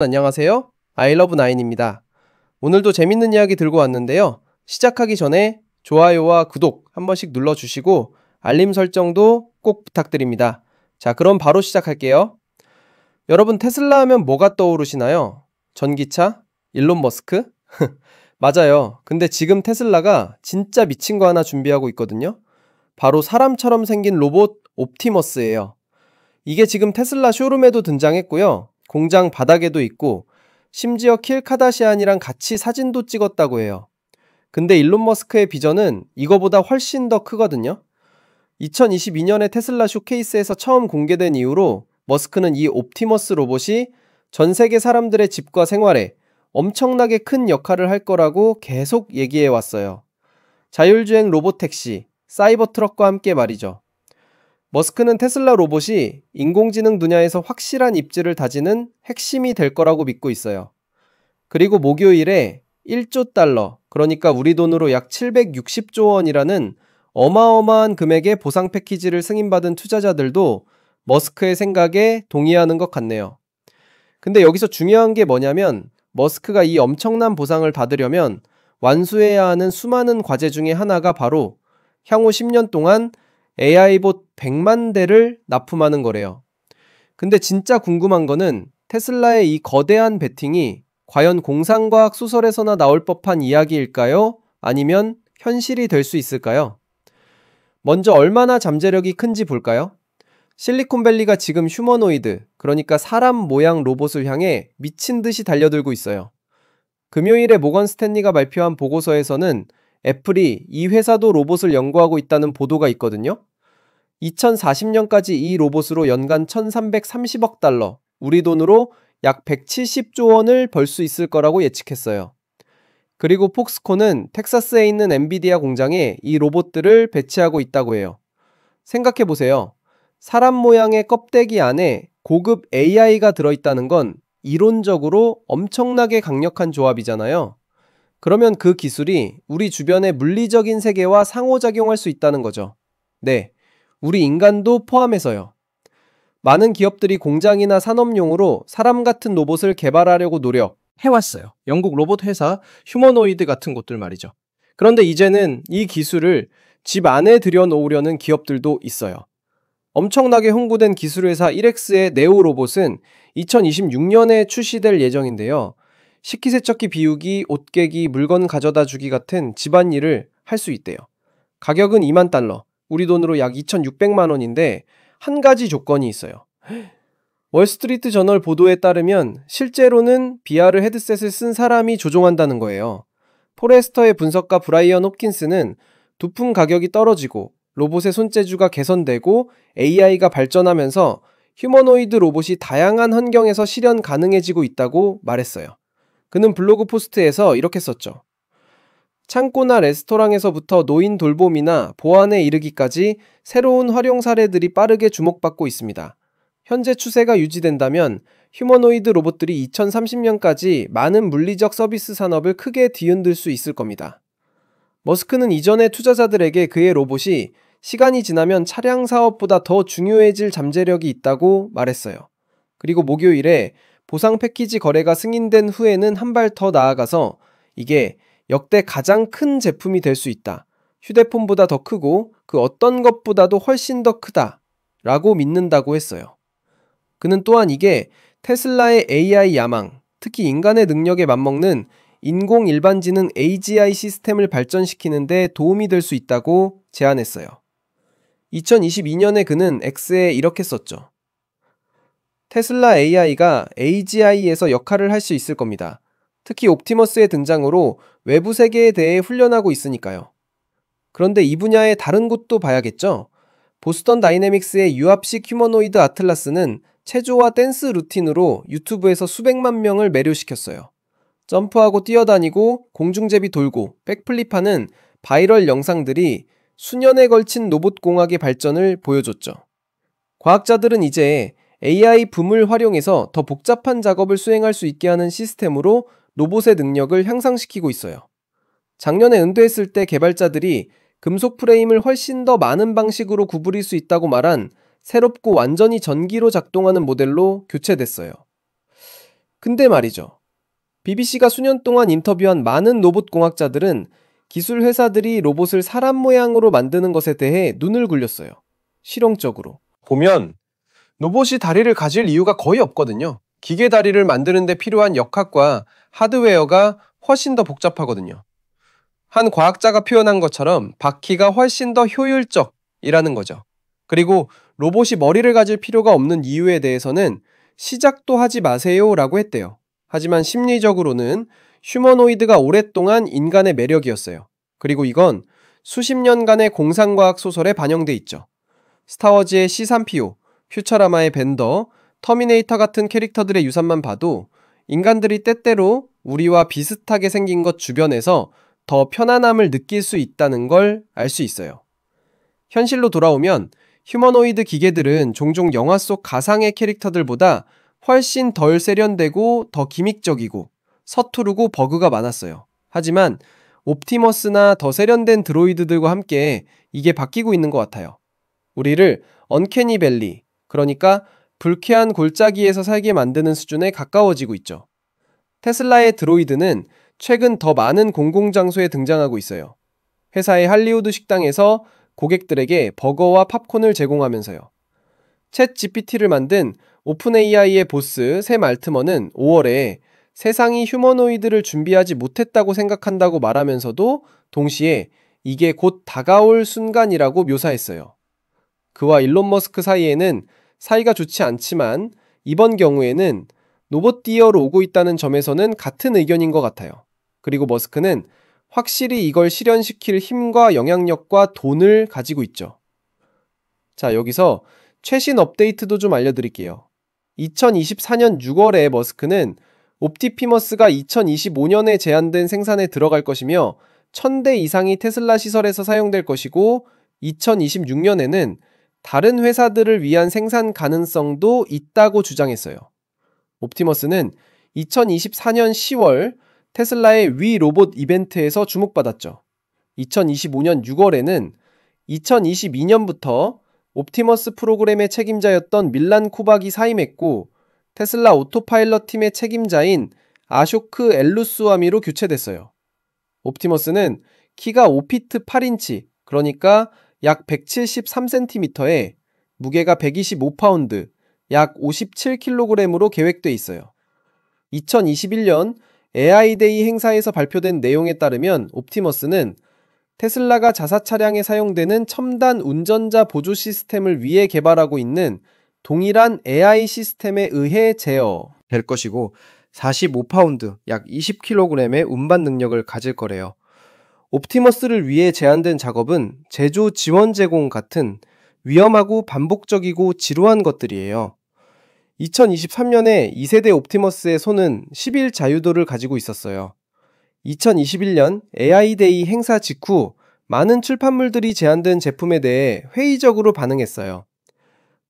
안녕하세요. 아이러브나인입니다. 오늘도 재밌는 이야기 들고 왔는데요. 시작하기 전에 좋아요와 구독 한 번씩 눌러주시고 알림 설정도 꼭 부탁드립니다. 자, 그럼 바로 시작할게요. 여러분, 테슬라 하면 뭐가 떠오르시나요? 전기차? 일론 머스크? 맞아요. 근데 지금 테슬라가 진짜 미친 거 하나 준비하고 있거든요. 바로 사람처럼 생긴 로봇 옵티머스예요. 이게 지금 테슬라 쇼룸에도 등장했고요. 공장 바닥에도 있고, 심지어 킬 카다시안이랑 같이 사진도 찍었다고 해요. 근데 일론 머스크의 비전은 이거보다 훨씬 더 크거든요. 2022년에 테슬라 쇼케이스에서 처음 공개된 이후로 머스크는 이 옵티머스 로봇이 전 세계 사람들의 집과 생활에 엄청나게 큰 역할을 할 거라고 계속 얘기해 왔어요. 자율주행 로봇 택시, 사이버 트럭과 함께 말이죠. 머스크는 테슬라 로봇이 인공지능 분야에서 확실한 입지를 다지는 핵심이 될 거라고 믿고 있어요. 그리고 목요일에 1조 달러, 그러니까 우리 돈으로 약 760조 원이라는 어마어마한 금액의 보상 패키지를 승인받은 투자자들도 머스크의 생각에 동의하는 것 같네요. 근데 여기서 중요한 게 뭐냐면 머스크가 이 엄청난 보상을 받으려면 완수해야 하는 수많은 과제 중에 하나가 바로 향후 10년 동안 AI봇 100만 대를 납품하는 거래요. 근데 진짜 궁금한 거는 테슬라의 이 거대한 베팅이 과연 공상과학 소설에서나 나올 법한 이야기일까요? 아니면 현실이 될 수 있을까요? 먼저 얼마나 잠재력이 큰지 볼까요? 실리콘밸리가 지금 휴머노이드, 그러니까 사람 모양 로봇을 향해 미친 듯이 달려들고 있어요. 금요일에 모건 스탠리가 발표한 보고서에서는 애플이 이 회사도 로봇을 연구하고 있다는 보도가 있거든요. 2040년까지 이 로봇으로 연간 1330억 달러, 우리 돈으로 약 170조 원을 벌 수 있을 거라고 예측했어요. 그리고 폭스콘은 텍사스에 있는 엔비디아 공장에 이 로봇들을 배치하고 있다고 해요. 생각해보세요. 사람 모양의 껍데기 안에 고급 AI가 들어있다는 건 이론적으로 엄청나게 강력한 조합이잖아요. 그러면 그 기술이 우리 주변의 물리적인 세계와 상호작용할 수 있다는 거죠. 네, 우리 인간도 포함해서요. 많은 기업들이 공장이나 산업용으로 사람 같은 로봇을 개발하려고 노력해왔어요. 영국 로봇 회사 휴머노이드 같은 곳들 말이죠. 그런데 이제는 이 기술을 집 안에 들여놓으려는 기업들도 있어요. 엄청나게 홍보된 기술회사 1X의 네오 로봇은 2026년에 출시될 예정인데요. 식기세척기 비우기, 옷 깨기, 물건 가져다 주기 같은 집안일을 할 수 있대요. 가격은 2만 달러, 우리 돈으로 약 2,600만 원인데 한 가지 조건이 있어요. 월스트리트 저널 보도에 따르면 실제로는 VR 헤드셋을 쓴 사람이 조종한다는 거예요. 포레스터의 분석가 브라이언 홉킨스는 부품 가격이 떨어지고 로봇의 손재주가 개선되고 AI가 발전하면서 휴머노이드 로봇이 다양한 환경에서 실현 가능해지고 있다고 말했어요. 그는 블로그 포스트에서 이렇게 썼죠. 창고나 레스토랑에서부터 노인 돌봄이나 보안에 이르기까지 새로운 활용 사례들이 빠르게 주목받고 있습니다. 현재 추세가 유지된다면 휴머노이드 로봇들이 2030년까지 많은 물리적 서비스 산업을 크게 뒤흔들 수 있을 겁니다. 머스크는 이전에 투자자들에게 그의 로봇이 시간이 지나면 차량 사업보다 더 중요해질 잠재력이 있다고 말했어요. 그리고 목요일에 보상 패키지 거래가 승인된 후에는 한 발 더 나아가서 이게 역대 가장 큰 제품이 될 수 있다. 휴대폰보다 더 크고 그 어떤 것보다도 훨씬 더 크다. 라고 믿는다고 했어요. 그는 또한 이게 테슬라의 AI 야망, 특히 인간의 능력에 맞먹는 인공 일반지능 AGI 시스템을 발전시키는 데 도움이 될 수 있다고 제안했어요. 2022년에 그는 X에 이렇게 썼죠. 테슬라 AI가 AGI에서 역할을 할 수 있을 겁니다. 특히 옵티머스의 등장으로 외부 세계에 대해 훈련하고 있으니까요. 그런데 이 분야의 다른 곳도 봐야겠죠? 보스턴 다이내믹스의 유압식 휴머노이드 아틀라스는 체조와 댄스 루틴으로 유튜브에서 수백만 명을 매료시켰어요. 점프하고 뛰어다니고 공중제비 돌고 백플립하는 바이럴 영상들이 수년에 걸친 로봇공학의 발전을 보여줬죠. 과학자들은 이제 AI 붐을 활용해서 더 복잡한 작업을 수행할 수 있게 하는 시스템으로 로봇의 능력을 향상시키고 있어요. 작년에 은퇴했을 때 개발자들이 금속 프레임을 훨씬 더 많은 방식으로 구부릴 수 있다고 말한 새롭고 완전히 전기로 작동하는 모델로 교체됐어요. 근데 말이죠. BBC가 수년 동안 인터뷰한 많은 로봇 공학자들은 기술 회사들이 로봇을 사람 모양으로 만드는 것에 대해 눈을 굴렸어요. 실용적으로. 보면 로봇이 다리를 가질 이유가 거의 없거든요. 기계 다리를 만드는 데 필요한 역학과 하드웨어가 훨씬 더 복잡하거든요. 한 과학자가 표현한 것처럼 바퀴가 훨씬 더 효율적이라는 거죠. 그리고 로봇이 머리를 가질 필요가 없는 이유에 대해서는 시작도 하지 마세요 라고 했대요. 하지만 심리적으로는 휴머노이드가 오랫동안 인간의 매력이었어요. 그리고 이건 수십 년간의 공상과학 소설에 반영돼 있죠. 스타워즈의 C-3PO, 퓨처라마의 벤더, 터미네이터 같은 캐릭터들의 유산만 봐도 인간들이 때때로 우리와 비슷하게 생긴 것 주변에서 더 편안함을 느낄 수 있다는 걸 알 수 있어요. 현실로 돌아오면 휴머노이드 기계들은 종종 영화 속 가상의 캐릭터들보다 훨씬 덜 세련되고 더 기믹적이고 서투르고 버그가 많았어요. 하지만 옵티머스나 더 세련된 드로이드들과 함께 이게 바뀌고 있는 것 같아요. 우리를 언캐니 밸리, 그러니까 불쾌한 골짜기에서 살게 만드는 수준에 가까워지고 있죠. 테슬라의 드로이드는 최근 더 많은 공공장소에 등장하고 있어요. 회사의 할리우드 식당에서 고객들에게 버거와 팝콘을 제공하면서요. 챗 GPT를 만든 오픈 AI의 보스 샘 알트먼은 5월에 세상이 휴머노이드를 준비하지 못했다고 생각한다고 말하면서도 동시에 이게 곧 다가올 순간이라고 묘사했어요. 그와 일론 머스크 사이에는 사이가 좋지 않지만 이번 경우에는 로봇디어로 오고 있다는 점에서는 같은 의견인 것 같아요. 그리고 머스크는 확실히 이걸 실현시킬 힘과 영향력과 돈을 가지고 있죠. 자, 여기서 최신 업데이트도 좀 알려드릴게요. 2024년 6월에 머스크는 옵티피머스가 2025년에 제한된 생산에 들어갈 것이며 1000대 이상이 테슬라 시설에서 사용될 것이고 2026년에는 다른 회사들을 위한 생산 가능성도 있다고 주장했어요. 옵티머스는 2024년 10월 테슬라의 위 로봇 이벤트에서 주목받았죠. 2025년 6월에는 2022년부터 옵티머스 프로그램의 책임자였던 밀란 코박이 사임했고 테슬라 오토파일럿 팀의 책임자인 아쇼크 엘루스와미로 교체됐어요. 옵티머스는 키가 5피트 8인치, 그러니까 약 173cm에 무게가 125파운드, 약 57kg으로 계획돼 있어요. 2021년 AI데이 행사에서 발표된 내용에 따르면 옵티머스는 테슬라가 자사 차량에 사용되는 첨단 운전자 보조 시스템을 위해 개발하고 있는 동일한 AI 시스템에 의해 제어될 것이고 45파운드, 약 20kg의 운반 능력을 가질 거래요. 옵티머스를 위해 제안된 작업은 제조 지원 제공 같은 위험하고 반복적이고 지루한 것들이에요. 2023년에 2세대 옵티머스의 손은 10일 자유도를 가지고 있었어요. 2021년 AI데이 행사 직후 많은 출판물들이 제안된 제품에 대해 회의적으로 반응했어요.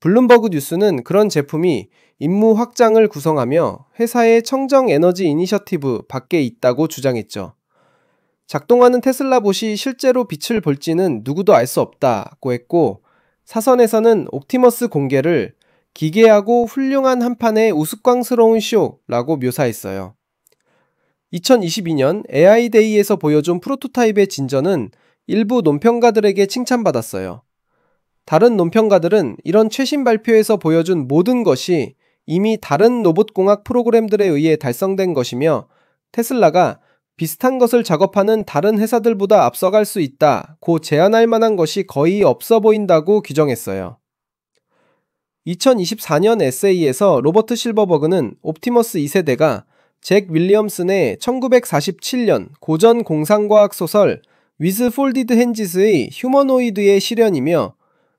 블룸버그 뉴스는 그런 제품이 임무 확장을 구성하며 회사의 청정 에너지 이니셔티브 밖에 있다고 주장했죠. 작동하는 테슬라봇이 실제로 빛을 볼지는 누구도 알 수 없다고 했고 사선에서는 옵티머스 공개를 기괴하고 훌륭한 한판의 우스꽝스러운 쇼라고 묘사했어요. 2022년 AI데이에서 보여준 프로토타입의 진전은 일부 논평가들에게 칭찬받았어요. 다른 논평가들은 이런 최신 발표에서 보여준 모든 것이 이미 다른 로봇공학 프로그램들에 의해 달성된 것이며 테슬라가 비슷한 것을 작업하는 다른 회사들보다 앞서갈 수 있다고 제안할 만한 것이 거의 없어 보인다고 규정했어요. 2024년 에세이에서 로버트 실버버그는 옵티머스 2세대가 잭 윌리엄슨의 1947년 고전 공상과학 소설 위즈 폴디드 핸지스의 휴머노이드의 실현이며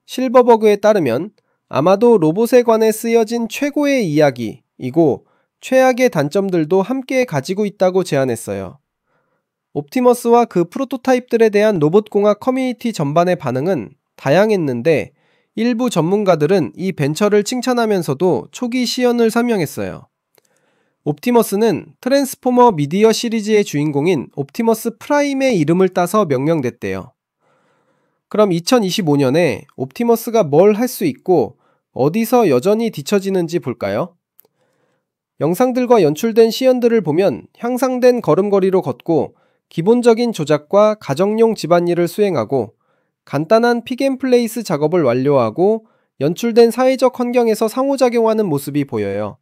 실버버그에 따르면 아마도 로봇에 관해 쓰여진 최고의 이야기이고 최악의 단점들도 함께 가지고 있다고 제안했어요. 옵티머스와 그 프로토타입들에 대한 로봇공학 커뮤니티 전반의 반응은 다양했는데 일부 전문가들은 이 벤처를 칭찬하면서도 초기 시연을 설명했어요. 옵티머스는 트랜스포머 미디어 시리즈의 주인공인 옵티머스 프라임의 이름을 따서 명명됐대요. 그럼 2025년에 옵티머스가 뭘 할 수 있고 어디서 여전히 뒤처지는지 볼까요? 영상들과 연출된 시연들을 보면 향상된 걸음걸이로 걷고 기본적인 조작과 가정용 집안일을 수행하고 간단한 픽앤플레이스 작업을 완료하고 연출된 사회적 환경에서 상호작용하는 모습이 보여요.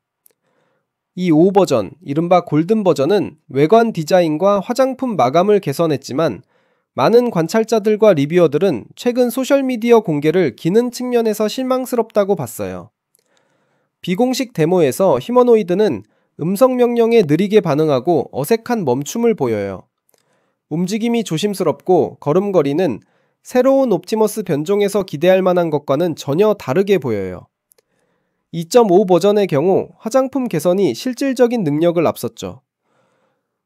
이 5버전, 이른바 골든 버전은 외관 디자인과 화장품 마감을 개선했지만 많은 관찰자들과 리뷰어들은 최근 소셜미디어 공개를 기능 측면에서 실망스럽다고 봤어요. 비공식 데모에서 휴머노이드는 음성 명령에 느리게 반응하고 어색한 멈춤을 보여요. 움직임이 조심스럽고 걸음걸이는 새로운 옵티머스 변종에서 기대할 만한 것과는 전혀 다르게 보여요. 2.5 버전의 경우 화장품 개선이 실질적인 능력을 앞섰죠.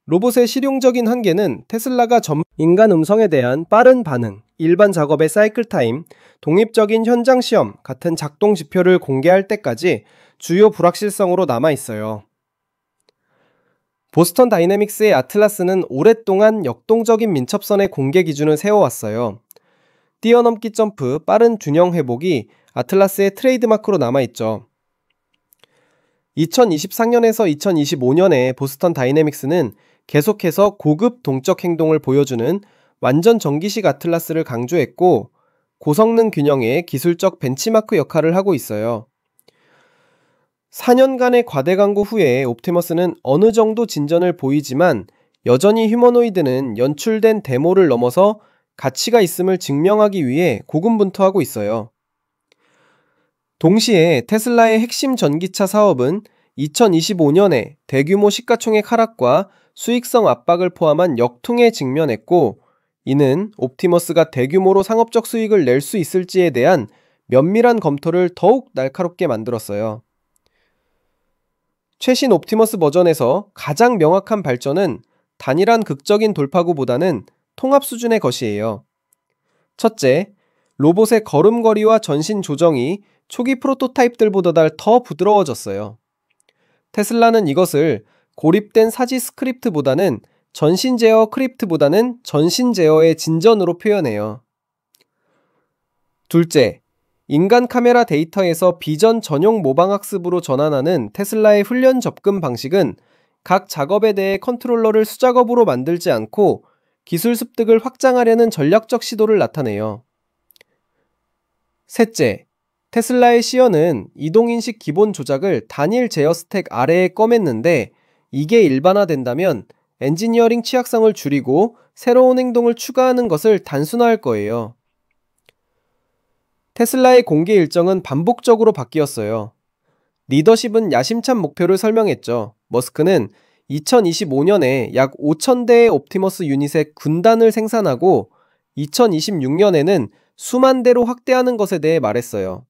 로봇의 실용적인 한계는 테슬라가 인간 음성에 대한 빠른 반응, 일반 작업의 사이클 타임, 독립적인 현장 시험 같은 작동 지표를 공개할 때까지 주요 불확실성으로 남아있어요. 보스턴 다이내믹스의 아틀라스는 오랫동안 역동적인 민첩선의 공개 기준을 세워왔어요. 뛰어넘기 점프, 빠른 균형 회복이 아틀라스의 트레이드마크로 남아있죠. 2023년에서 2025년에 보스턴 다이내믹스는 계속해서 고급 동적 행동을 보여주는 완전 전기식 아틀라스를 강조했고 고성능 균형의 기술적 벤치마크 역할을 하고 있어요. 4년간의 과대 광고 후에 옵티머스는 어느 정도 진전을 보이지만 여전히 휴머노이드는 연출된 데모를 넘어서 가치가 있음을 증명하기 위해 고군분투하고 있어요. 동시에 테슬라의 핵심 전기차 사업은 2025년에 대규모 시가총액 하락과 수익성 압박을 포함한 역풍에 직면했고 이는 옵티머스가 대규모로 상업적 수익을 낼 수 있을지에 대한 면밀한 검토를 더욱 날카롭게 만들었어요. 최신 옵티머스 버전에서 가장 명확한 발전은 단일한 극적인 돌파구보다는 통합 수준의 것이에요. 첫째, 로봇의 걸음걸이와 전신 조정이 초기 프로토타입들보다 더 부드러워졌어요. 테슬라는 이것을 고립된 사지 스크립트보다는 전신 제어 크립트보다는 전신 제어의 진전으로 표현해요. 둘째, 인간 카메라 데이터에서 비전 전용 모방학습으로 전환하는 테슬라의 훈련 접근 방식은 각 작업에 대해 컨트롤러를 수작업으로 만들지 않고 기술 습득을 확장하려는 전략적 시도를 나타내요. 셋째, 테슬라의 시연은 이동인식 기본 조작을 단일 제어 스택 아래에 꺼맸는데 이게 일반화된다면 엔지니어링 취약성을 줄이고 새로운 행동을 추가하는 것을 단순화할 거예요. 테슬라의 공개 일정은 반복적으로 바뀌었어요. 리더십은 야심찬 목표를 설명했죠. 머스크는 2025년에 약 5,000대의 옵티머스 유닛의 군단을 생산하고 2026년에는 수만 대로 확대하는 것에 대해 말했어요.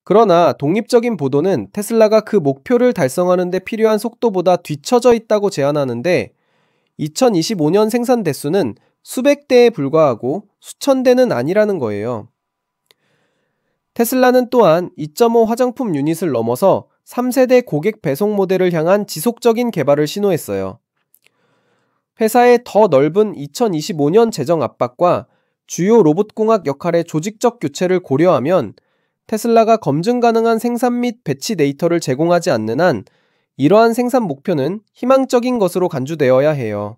그러나 독립적인 보도는 테슬라가 그 목표를 달성하는 데 필요한 속도보다 뒤처져 있다고 제안하는데 2025년 생산 대수는 수백 대에 불과하고 수천 대는 아니라는 거예요. 테슬라는 또한 2.5 화장품 유닛을 넘어서 3세대 고객 배송 모델을 향한 지속적인 개발을 신호했어요. 회사의 더 넓은 2025년 재정 압박과 주요 로봇공학 역할의 조직적 교체를 고려하면 테슬라가 검증 가능한 생산 및 배치 데이터를 제공하지 않는 한 이러한 생산 목표는 희망적인 것으로 간주되어야 해요.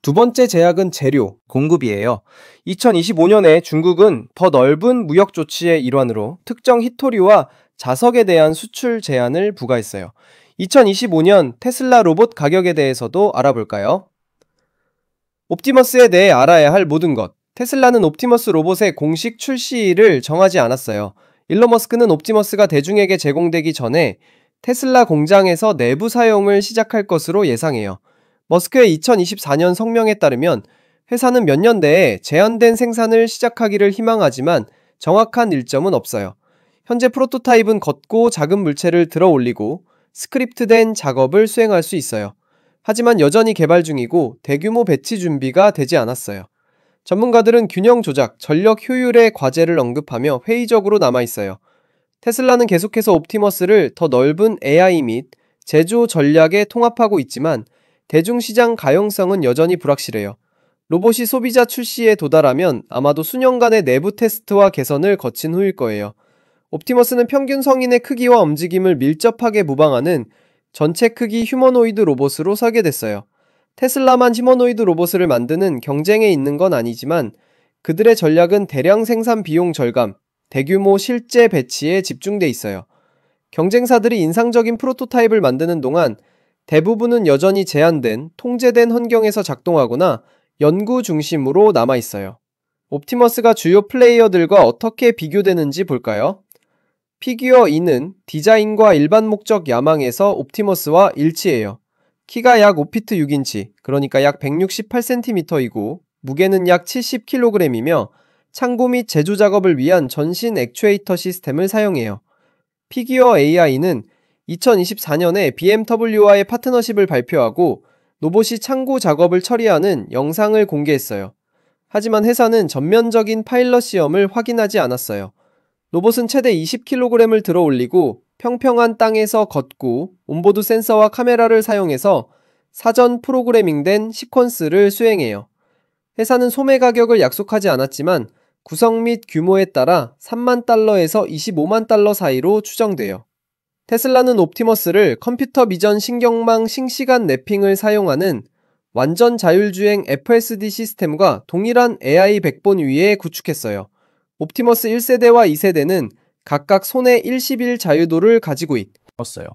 두 번째 제약은 재료, 공급이에요. 2025년에 중국은 더 넓은 무역 조치의 일환으로 특정 히토류와 자석에 대한 수출 제한을 부과했어요. 2025년 테슬라 로봇 가격에 대해서도 알아볼까요? 옵티머스에 대해 알아야 할 모든 것. 테슬라는 옵티머스 로봇의 공식 출시일을 정하지 않았어요. 일론 머스크는 옵티머스가 대중에게 제공되기 전에 테슬라 공장에서 내부 사용을 시작할 것으로 예상해요. 머스크의 2024년 성명에 따르면 회사는 몇 년 내에 제한된 생산을 시작하기를 희망하지만 정확한 일정은 없어요. 현재 프로토타입은 걷고 작은 물체를 들어 올리고 스크립트된 작업을 수행할 수 있어요. 하지만 여전히 개발 중이고 대규모 배치 준비가 되지 않았어요. 전문가들은 균형 조작, 전력 효율의 과제를 언급하며 회의적으로 남아있어요. 테슬라는 계속해서 옵티머스를 더 넓은 AI 및 제조 전략에 통합하고 있지만 대중시장 가용성은 여전히 불확실해요. 로봇이 소비자 출시에 도달하면 아마도 수년간의 내부 테스트와 개선을 거친 후일 거예요. 옵티머스는 평균 성인의 크기와 움직임을 밀접하게 모방하는 전체 크기 휴머노이드 로봇으로 설계됐어요. 테슬라만 휴머노이드 로봇을 만드는 경쟁에 있는 건 아니지만 그들의 전략은 대량 생산 비용 절감, 대규모 실제 배치에 집중돼 있어요. 경쟁사들이 인상적인 프로토타입을 만드는 동안 대부분은 여전히 제한된, 통제된 환경에서 작동하거나 연구 중심으로 남아 있어요. 옵티머스가 주요 플레이어들과 어떻게 비교되는지 볼까요? 피규어 2는 디자인과 일반 목적 야망에서 옵티머스와 일치해요. 키가 약 5피트 6인치, 그러니까 약 168cm이고 무게는 약 70kg이며 창고 및 제조 작업을 위한 전신 액추에이터 시스템을 사용해요. 피규어 AI는 2024년에 BMW와의 파트너십을 발표하고 로봇이 창고 작업을 처리하는 영상을 공개했어요. 하지만 회사는 전면적인 파일럿 시험을 확인하지 않았어요. 로봇은 최대 20kg을 들어 올리고 평평한 땅에서 걷고 온보드 센서와 카메라를 사용해서 사전 프로그래밍된 시퀀스를 수행해요. 회사는 소매 가격을 약속하지 않았지만 구성 및 규모에 따라 3만 달러에서 25만 달러 사이로 추정돼요. 테슬라는 옵티머스를 컴퓨터 비전 신경망 싱시간 랩핑을 사용하는 완전 자율주행 FSD 시스템과 동일한 AI 백본 위에 구축했어요. 옵티머스 1세대와 2세대는 각각 손해 111 자유도를 가지고 있었어요.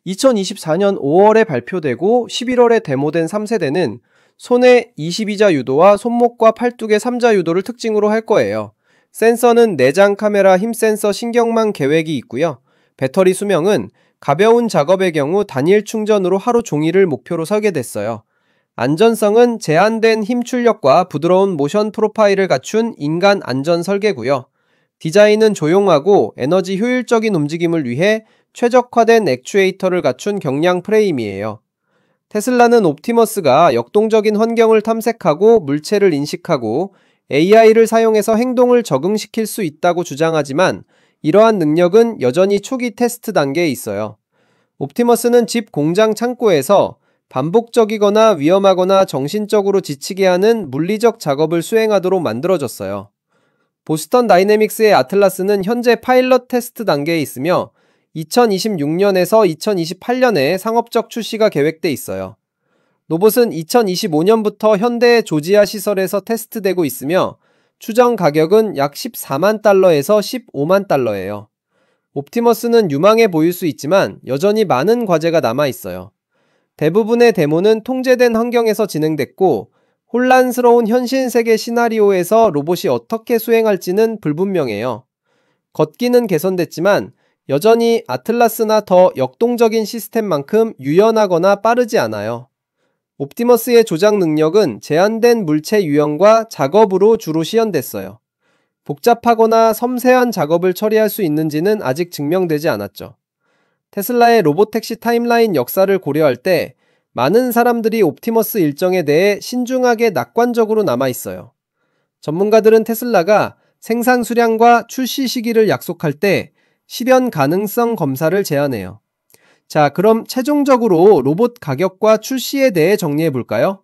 2024년 5월에 발표되고 11월에 데모된 3세대는 손에 22자유도와 손목과 팔뚝의 3자유도를 특징으로 할 거예요. 센서는 내장 카메라, 힘 센서, 신경망 계획이 있고요. 배터리 수명은 가벼운 작업의 경우 단일 충전으로 하루 종일을 목표로 설계됐어요. 안전성은 제한된 힘 출력과 부드러운 모션 프로파일을 갖춘 인간 안전 설계고요. 디자인은 조용하고 에너지 효율적인 움직임을 위해 최적화된 액추에이터를 갖춘 경량 프레임이에요. 테슬라는 옵티머스가 역동적인 환경을 탐색하고 물체를 인식하고 AI를 사용해서 행동을 적응시킬 수 있다고 주장하지만 이러한 능력은 여전히 초기 테스트 단계에 있어요. 옵티머스는 집 공장 창고에서 반복적이거나 위험하거나 정신적으로 지치게 하는 물리적 작업을 수행하도록 만들어졌어요. 보스턴 다이내믹스의 아틀라스는 현재 파일럿 테스트 단계에 있으며 2026년에서 2028년에 상업적 출시가 계획돼 있어요. 로봇은 2025년부터 현대의 조지아 시설에서 테스트되고 있으며 추정 가격은 약 14만 달러에서 15만 달러예요. 옵티머스는 유망해 보일 수 있지만 여전히 많은 과제가 남아 있어요. 대부분의 데모는 통제된 환경에서 진행됐고 혼란스러운 현실 세계 시나리오에서 로봇이 어떻게 수행할지는 불분명해요. 걷기는 개선됐지만 여전히 아틀라스나 더 역동적인 시스템만큼 유연하거나 빠르지 않아요. 옵티머스의 조작 능력은 제한된 물체 유형과 작업으로 주로 시연됐어요. 복잡하거나 섬세한 작업을 처리할 수 있는지는 아직 증명되지 않았죠. 테슬라의 로보택시 타임라인 역사를 고려할 때 많은 사람들이 옵티머스 일정에 대해 신중하게 낙관적으로 남아있어요. 전문가들은 테슬라가 생산 수량과 출시 시기를 약속할 때 실현 가능성 검사를 제안해요. 자, 그럼 최종적으로 로봇 가격과 출시에 대해 정리해 볼까요?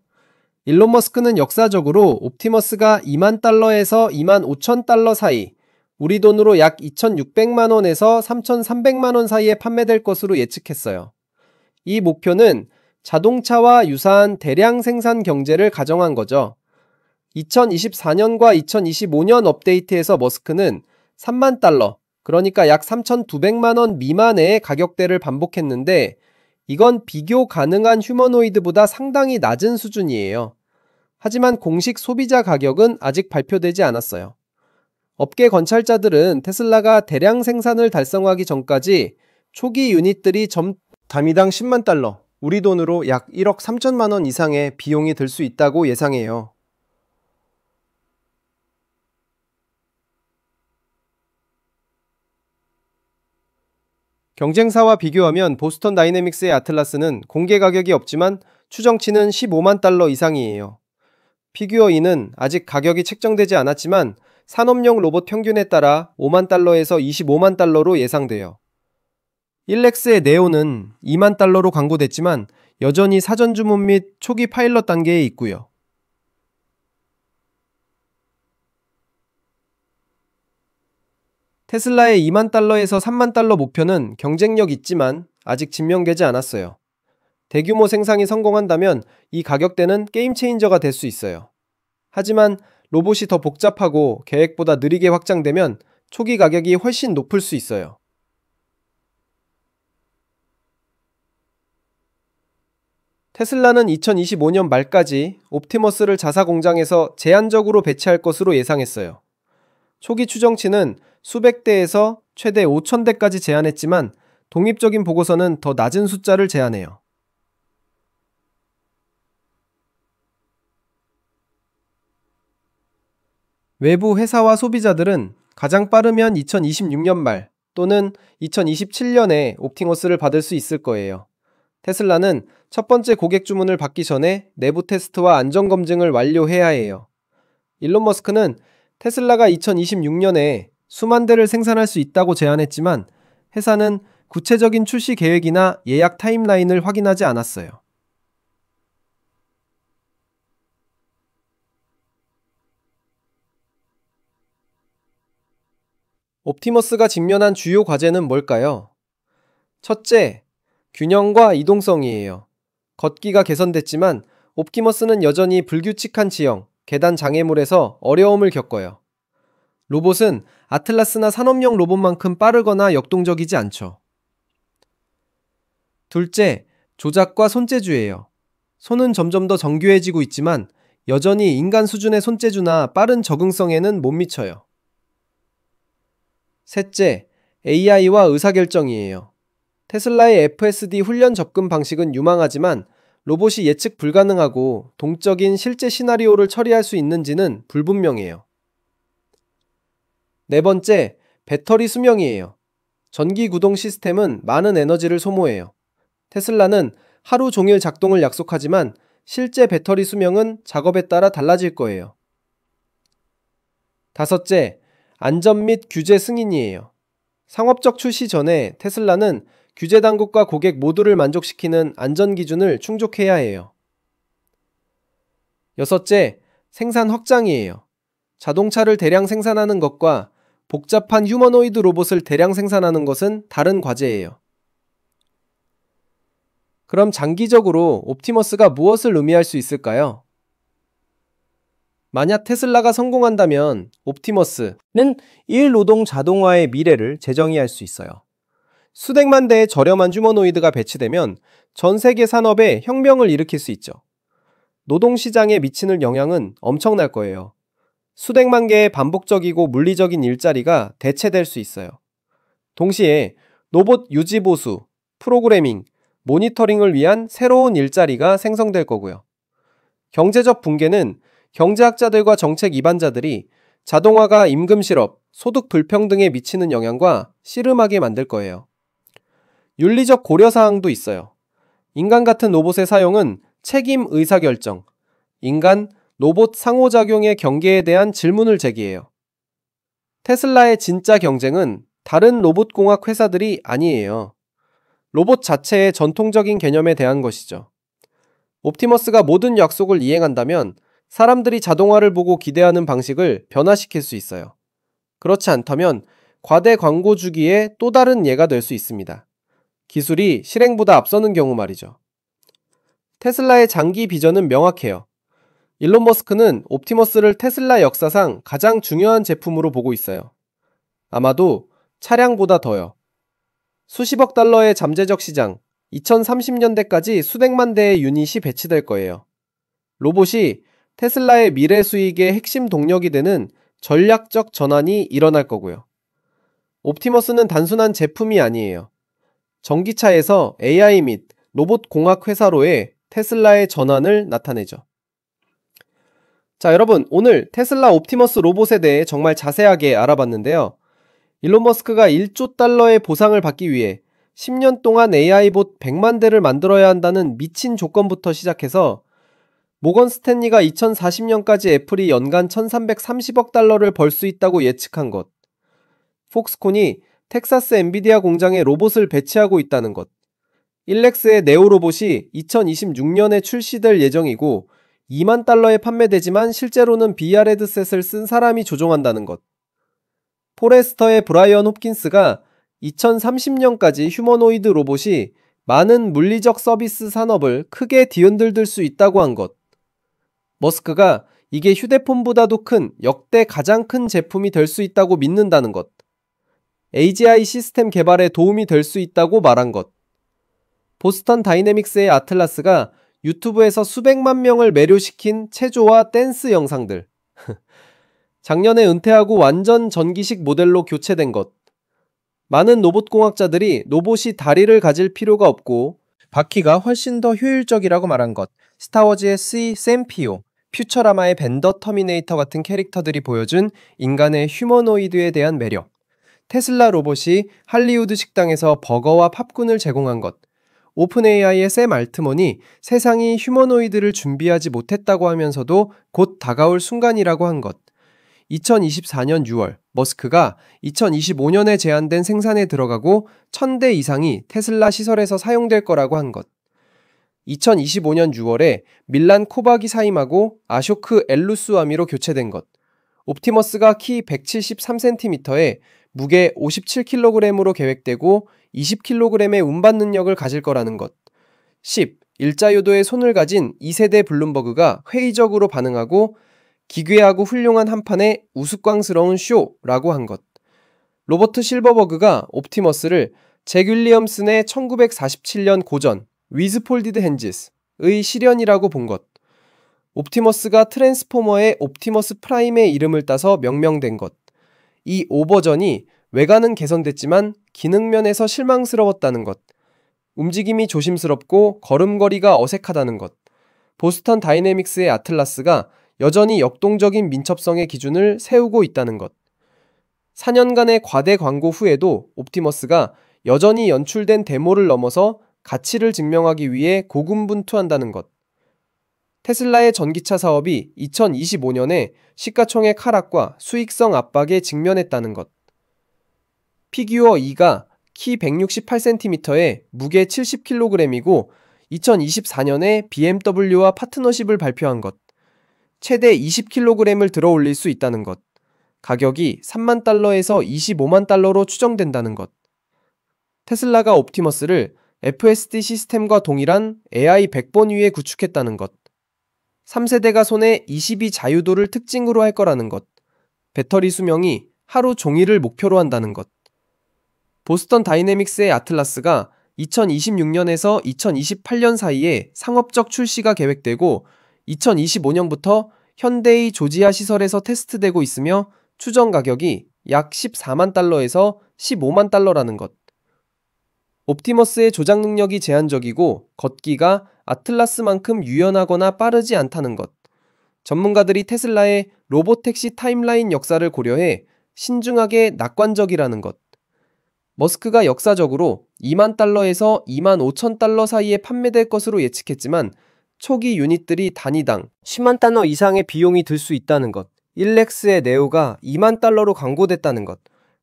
일론 머스크는 역사적으로 옵티머스가 2만 달러에서 2만 5천 달러 사이, 우리 돈으로 약 2,600만 원에서 3,300만 원 사이에 판매될 것으로 예측했어요. 이 목표는 자동차와 유사한 대량 생산 경제를 가정한 거죠. 2024년과 2025년 업데이트에서 머스크는 3만 달러, 그러니까 약 3,200만 원 미만의 가격대를 반복했는데 이건 비교 가능한 휴머노이드보다 상당히 낮은 수준이에요. 하지만 공식 소비자 가격은 아직 발표되지 않았어요. 업계 관찰자들은 테슬라가 대량 생산을 달성하기 전까지 초기 유닛들이 단위당 10만 달러, 우리 돈으로 약 1억 3천만 원 이상의 비용이 들 수 있다고 예상해요. 경쟁사와 비교하면 보스턴 다이내믹스의 아틀라스는 공개 가격이 없지만 추정치는 15만 달러 이상이에요. 피규어 2는 아직 가격이 책정되지 않았지만 산업용 로봇 평균에 따라 5만 달러에서 25만 달러로 예상돼요. 1렉스의 네오는 2만 달러로 광고됐지만 여전히 사전 주문 및 초기 파일럿 단계에 있고요. 테슬라의 2만 달러에서 3만 달러 목표는 경쟁력 있지만 아직 증명되지 않았어요. 대규모 생산이 성공한다면 이 가격대는 게임 체인저가 될 수 있어요. 하지만 로봇이 더 복잡하고 계획보다 느리게 확장되면 초기 가격이 훨씬 높을 수 있어요. 테슬라는 2025년 말까지 옵티머스를 자사 공장에서 제한적으로 배치할 것으로 예상했어요. 초기 추정치는 수백 대에서 최대 5천 대까지 제한했지만 독립적인 보고서는 더 낮은 숫자를 제한해요. 외부 회사와 소비자들은 가장 빠르면 2026년 말 또는 2027년에 옵티머스를 받을 수 있을 거예요. 테슬라는 첫 번째 고객 주문을 받기 전에 내부 테스트와 안전 검증을 완료해야 해요. 일론 머스크는 테슬라가 2026년에 수만 대를 생산할 수 있다고 제안했지만 회사는 구체적인 출시 계획이나 예약 타임라인을 확인하지 않았어요. 옵티머스가 직면한 주요 과제는 뭘까요? 첫째, 균형과 이동성이에요. 걷기가 개선됐지만 옵티머스는 여전히 불규칙한 지형, 계단 장애물에서 어려움을 겪어요. 로봇은 아틀라스나 산업용 로봇만큼 빠르거나 역동적이지 않죠. 둘째, 조작과 손재주예요. 손은 점점 더 정교해지고 있지만 여전히 인간 수준의 손재주나 빠른 적응성에는 못 미쳐요. 셋째, AI와 의사결정이에요. 테슬라의 FSD 훈련 접근 방식은 유망하지만 로봇이 예측 불가능하고 동적인 실제 시나리오를 처리할 수 있는지는 불분명해요. 네 번째, 배터리 수명이에요. 전기 구동 시스템은 많은 에너지를 소모해요. 테슬라는 하루 종일 작동을 약속하지만 실제 배터리 수명은 작업에 따라 달라질 거예요. 다섯째, 안전 및 규제 승인이에요. 상업적 출시 전에 테슬라는 규제 당국과 고객 모두를 만족시키는 안전 기준을 충족해야 해요. 여섯째, 생산 확장이에요. 자동차를 대량 생산하는 것과 복잡한 휴머노이드 로봇을 대량 생산하는 것은 다른 과제예요. 그럼 장기적으로 옵티머스가 무엇을 의미할 수 있을까요? 만약 테슬라가 성공한다면 옵티머스는 일노동 자동화의 미래를 재정의할 수 있어요. 수백만 대의 저렴한 휴머노이드가 배치되면 전 세계 산업에 혁명을 일으킬 수 있죠. 노동시장에 미치는 영향은 엄청날 거예요. 수백만 개의 반복적이고 물리적인 일자리가 대체될 수 있어요. 동시에 로봇 유지보수, 프로그래밍, 모니터링을 위한 새로운 일자리가 생성될 거고요. 경제적 붕괴는 경제학자들과 정책 입안자들이 자동화가 임금 실업, 소득 불평등에 미치는 영향과 씨름하게 만들 거예요. 윤리적 고려사항도 있어요. 인간 같은 로봇의 사용은 책임 의사결정, 인간, 로봇 상호작용의 경계에 대한 질문을 제기해요. 테슬라의 진짜 경쟁은 다른 로봇공학 회사들이 아니에요. 로봇 자체의 전통적인 개념에 대한 것이죠. 옵티머스가 모든 약속을 이행한다면 사람들이 자동화를 보고 기대하는 방식을 변화시킬 수 있어요. 그렇지 않다면 과대 광고 주기의 또 다른 예가 될 수 있습니다. 기술이 실행보다 앞서는 경우 말이죠. 테슬라의 장기 비전은 명확해요. 일론 머스크는 옵티머스를 테슬라 역사상 가장 중요한 제품으로 보고 있어요. 아마도 차량보다 더요. 수십억 달러의 잠재적 시장, 2030년대까지 수백만 대의 유닛이 배치될 거예요. 로봇이 테슬라의 미래 수익의 핵심 동력이 되는 전략적 전환이 일어날 거고요. 옵티머스는 단순한 제품이 아니에요. 전기차에서 AI 및 로봇 공학 회사로의 테슬라의 전환을 나타내죠. 자, 여러분, 오늘 테슬라 옵티머스 로봇에 대해 정말 자세하게 알아봤는데요. 일론 머스크가 1조 달러의 보상을 받기 위해 10년 동안 AI봇 100만 대를 만들어야 한다는 미친 조건부터 시작해서 모건 스탠리가 2040년까지 애플이 연간 1330억 달러를 벌 수 있다고 예측한 것, 폭스콘이 텍사스 엔비디아 공장에 로봇을 배치하고 있다는 것, 일렉스의 네오 로봇이 2026년에 출시될 예정이고 2만 달러에 판매되지만 실제로는 VR 헤드셋을 쓴 사람이 조종한다는 것, 포레스터의 브라이언 홉킨스가 2030년까지 휴머노이드 로봇이 많은 물리적 서비스 산업을 크게 뒤흔들 수 있다고 한 것. 머스크가 이게 휴대폰보다도 큰 역대 가장 큰 제품이 될 수 있다고 믿는다는 것. AGI 시스템 개발에 도움이 될 수 있다고 말한 것. 보스턴 다이내믹스의 아틀라스가 유튜브에서 수백만 명을 매료시킨 체조와 댄스 영상들. 작년에 은퇴하고 완전 전기식 모델로 교체된 것. 많은 로봇공학자들이 로봇이 다리를 가질 필요가 없고 바퀴가 훨씬 더 효율적이라고 말한 것. 스타워즈의 샘피오, 퓨처라마의 벤더 터미네이터 같은 캐릭터들이 보여준 인간의 휴머노이드에 대한 매력. 테슬라 로봇이 할리우드 식당에서 버거와 팝콘을 제공한 것. 오픈 AI의 샘 알트먼이 세상이 휴머노이드를 준비하지 못했다고 하면서도 곧 다가올 순간이라고 한 것. 2024년 6월 머스크가 2025년에 제한된 생산에 들어가고 1000대 이상이 테슬라 시설에서 사용될 거라고 한 것. 2025년 6월에 밀란 코바기 사임하고 아쇼크 엘루스와미로 교체된 것. 옵티머스가 키 173cm에 무게 57kg으로 계획되고 20kg의 운반 능력을 가질 거라는 것. 10. 일자요도의 손을 가진 2세대 블룸버그가 회의적으로 반응하고 기괴하고 훌륭한 한판의 우스꽝스러운 쇼라고 한 것. 로버트 실버버그가 옵티머스를 잭 윌리엄슨의 1947년 고전 위즈 폴디드 핸즈의 실현이라고 본 것. 옵티머스가 트랜스포머의 옵티머스 프라임의 이름을 따서 명명된 것. 이 5버전이 외관은 개선됐지만 기능면에서 실망스러웠다는 것. 움직임이 조심스럽고 걸음걸이가 어색하다는 것. 보스턴 다이내믹스의 아틀라스가 여전히 역동적인 민첩성의 기준을 세우고 있다는 것. 4년간의 과대 광고 후에도 옵티머스가 여전히 연출된 데모를 넘어서 가치를 증명하기 위해 고군분투한다는 것. 테슬라의 전기차 사업이 2025년에 시가총액 하락과 수익성 압박에 직면했다는 것. 피규어 2가 키 168cm에 무게 70kg이고 2024년에 BMW와 파트너십을 발표한 것. 최대 20kg을 들어올릴 수 있다는 것. 가격이 3만 달러에서 25만 달러로 추정된다는 것. 테슬라가 옵티머스를 FSD 시스템과 동일한 AI 백번 위에 구축했다는 것. 3세대 가손의 22 자유도를 특징으로 할 거라는 것. 배터리 수명이 하루 종일을 목표로 한다는 것. 보스턴 다이내믹스의 아틀라스가 2026년에서 2028년 사이에 상업적 출시가 계획되고 2025년부터 현대의 조지아 시설에서 테스트되고 있으며 추정 가격이 약 14만 달러에서 15만 달러라는 것. 옵티머스의 조작 능력이 제한적이고 걷기가 아틀라스만큼 유연하거나 빠르지 않다는 것. 전문가들이 테슬라의 로보택시 타임라인 역사를 고려해 신중하게 낙관적이라는 것. 머스크가 역사적으로 2만 달러에서 2만 5천 달러 사이에 판매될 것으로 예측했지만 초기 유닛들이 단위당 10만 달러 이상의 비용이 들 수 있다는 것. 일렉스의 네오가 2만 달러로 광고됐다는 것.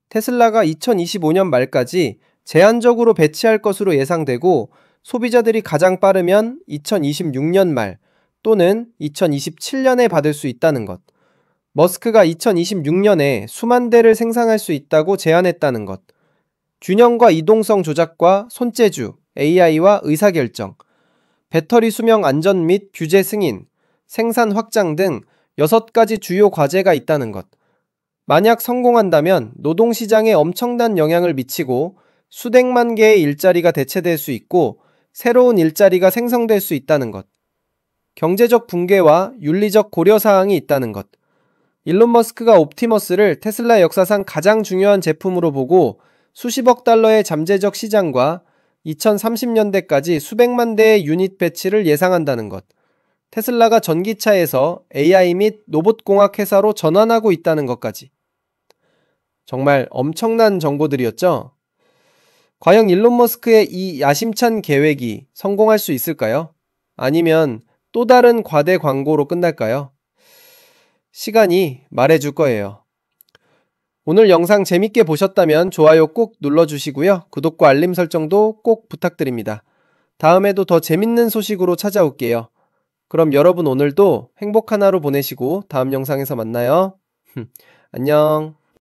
테슬라가 2025년 말까지 제한적으로 배치할 것으로 예상되고 소비자들이 가장 빠르면 2026년 말 또는 2027년에 받을 수 있다는 것. 머스크가 2026년에 수만 대를 생산할 수 있다고 제안했다는 것. 균형과 이동성 조작과 손재주, AI와 의사결정, 배터리 수명 안전 및 규제 승인, 생산 확장 등 6가지 주요 과제가 있다는 것. 만약 성공한다면 노동시장에 엄청난 영향을 미치고 수백만 개의 일자리가 대체될 수 있고 새로운 일자리가 생성될 수 있다는 것. 경제적 붕괴와 윤리적 고려사항이 있다는 것. 일론 머스크가 옵티머스를 테슬라 역사상 가장 중요한 제품으로 보고 수십억 달러의 잠재적 시장과 2030년대까지 수백만 대의 유닛 배치를 예상한다는 것. 테슬라가 전기차에서 AI 및 로봇공학 회사로 전환하고 있다는 것까지. 정말 엄청난 정보들이었죠? 과연 일론 머스크의 이 야심찬 계획이 성공할 수 있을까요? 아니면 또 다른 과대 광고로 끝날까요? 시간이 말해줄 거예요. 오늘 영상 재밌게 보셨다면 좋아요 꼭 눌러주시고요. 구독과 알림 설정도 꼭 부탁드립니다. 다음에도 더 재밌는 소식으로 찾아올게요. 그럼 여러분 오늘도 행복한 하루 보내시고 다음 영상에서 만나요. 안녕.